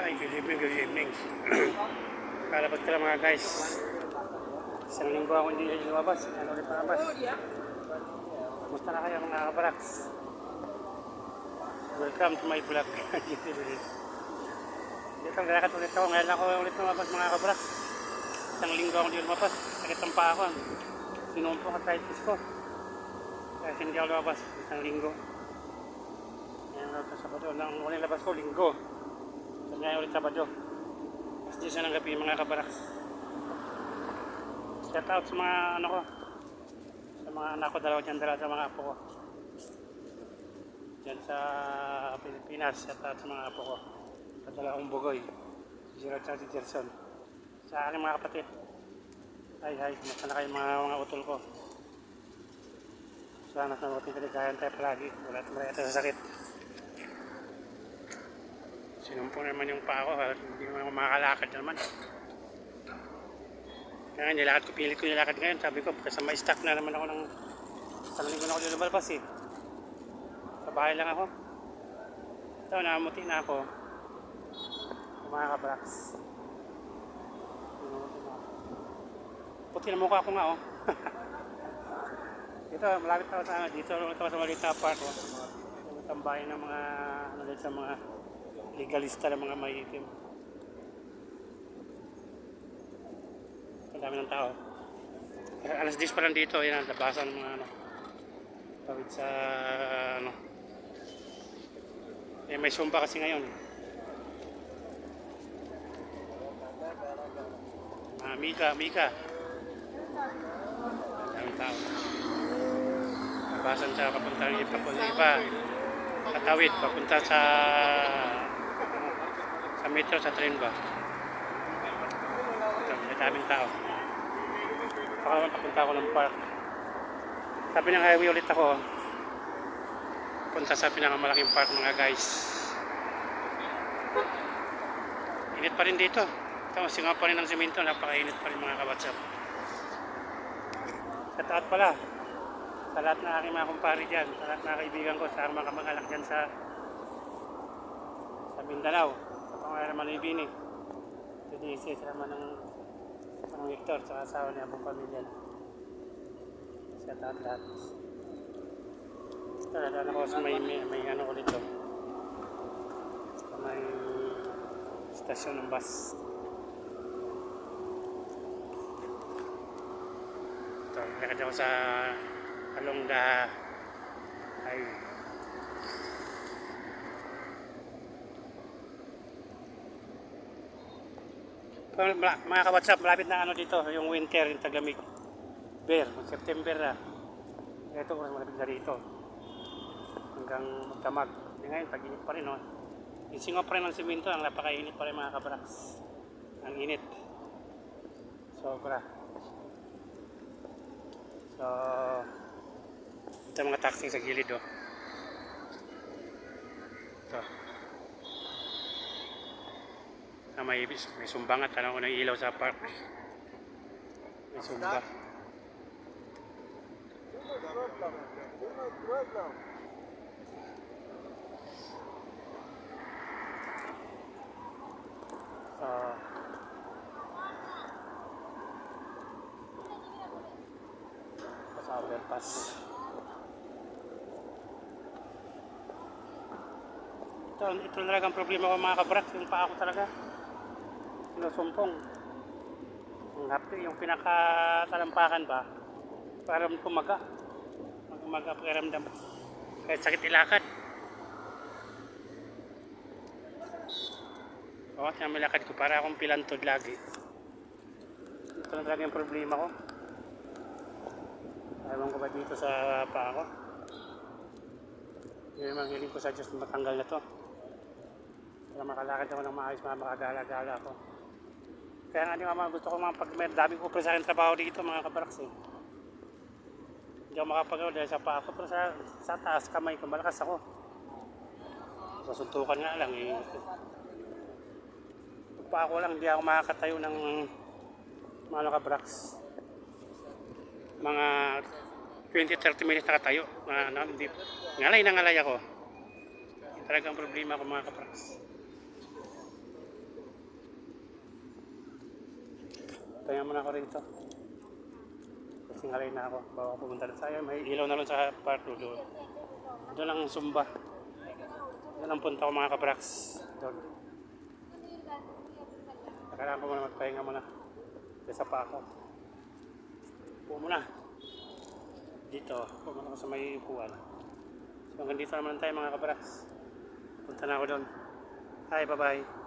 Good evening. Kalabas ka lang mga guys. Isang linggo ako hindi lumabas. Ano ulit lumabas? Kumusta na kayo mga kabaraks? Welcome to my vlog. Dito ang galakat ulit ako. Ngayon ako ulit lumabas mga kabaraks. Isang linggo ako hindi lumabas. Sakit ang paa ko. Sinumpo ka kahit ko. Kaya hindi ako lumabas. Isang linggo. Ngayon ako sa Sabado. Ang ulit labas ko, linggo. Ngayon ulit Sabado. Mas 10 ng gabi mga kabaraks. Shout out sa mga ano ko. Sa mga anak ko, dalawa sa mga apo ko. Diyan sa Pilipinas, shout out sa mga apo ko. Sa dalawang bugoy. Si Gerald at si Gerson. Sa aking mga kapatid. Hi, kumusta na kayo mga utol ko. Sana sa mabuting kaligayahan tayo palagi. Wala tayo sa sakit. Sinumpong naman yung paa ko, hindi naman ako makakalakad naman. Kaya nilakad ko, pilit ko nilakad ngayon. Sabi ko, kasi may stock na naman ako ng isang linggo na ako lumalabas eh. Sa bahay lang ako. Ito, nakamuti na ako. Mga kabraks. Puti na mukha ko nga oh. Dito, malapit ako sa dito sa maliit na park oh. Tambayan ng mga, ano dito sa mga legalista ng mga maiitim. Ang dami ng tao. Alas 10 pa lang dito, yan ang labasan ng mga ano. Tawid sa ano. Eh may sumpa kasi ngayon. Mika. Ang daming tao. Labasan sa papuntang iba. Katawid, papunta sa metro, sa train ba? May daming tao. Baka naman papunta ako ng park. Sabi ng highway ulit ako. Punta sa pinakamalaking park mga guys. Init pa rin dito. Ito, singaw pa rin ng simento. Napakainit pa rin mga kabatsap. Sa taat pala. Sa lahat na aking mga kumpari dyan. Sa lahat na kaibigan ko. Sa mga kamag-anak dyan sa Mindanao. Pangalan naman ni Bini. Si DC, sa naman ng Victor, sa asawa niya, abong pamilya. Siya lahat. Taladaan ako sa may ano ko dito. Sa may stasyon ng bus. Ito, lakad ako sa Alongga Highway. Mga kawatsap, malapit na ano dito, yung winter, yung taglamig. Bear, September na. Ito, malapit na dito. Hanggang magdamag. Ngayon, tag-init pa rin, no? Yung singaw pa rin ng simento, ang napakainit pa rin mga kabaraks. Ang init. Sobra. So, ito mga taxi sa gilid, oh. Ito. May sumbangat, alam ko ng ilaw sa park. May sumba. Sa overpass. Ito talaga ang problema ko mga kabrak. Yung paa ko talaga. Sinusumpong. Yung pinakatalampakan ba, parang kumaga pakiramdam kahit sakit ilakad. Bakit na malakad ko para akong pilantod lagi. Ito na talaga yung problema ko. Ewan ko ba dito sa paa ko. Yung manghiling ko sa Diyos matanggal na to para makalakad ako ng maayos, makagala-gala ako. Kaya nga naman gusto ko mga dami ko pa sa akin trabaho dito mga kabaraks eh. Hindi ako makapagawa dahil sa paa ko, pero sa taas kamay ko malakas ako. Masuntukan nga lang eh. Paa ko lang, hindi ako makakatayo ng mga kabaraks. Mga 20-30 minutes nakatayo. Ngalay ako. Talagang problema ko mga kabaraks. Pahinga muna ako rito. Kasi ngalay na ako. Bago ako pumunta na sa'yo. May ilaw na lang sa park doon. Doon ang Sumba. Doon ang punta ko mga kabraks. Doon. Kailangan ko muna magpahinga muna. Kesa pa ako. Upo muna. Dito. Upo muna ako sa may upuan. So hanggang dito naman tayo mga kabraks. Punta na ako doon. Hi, bye-bye.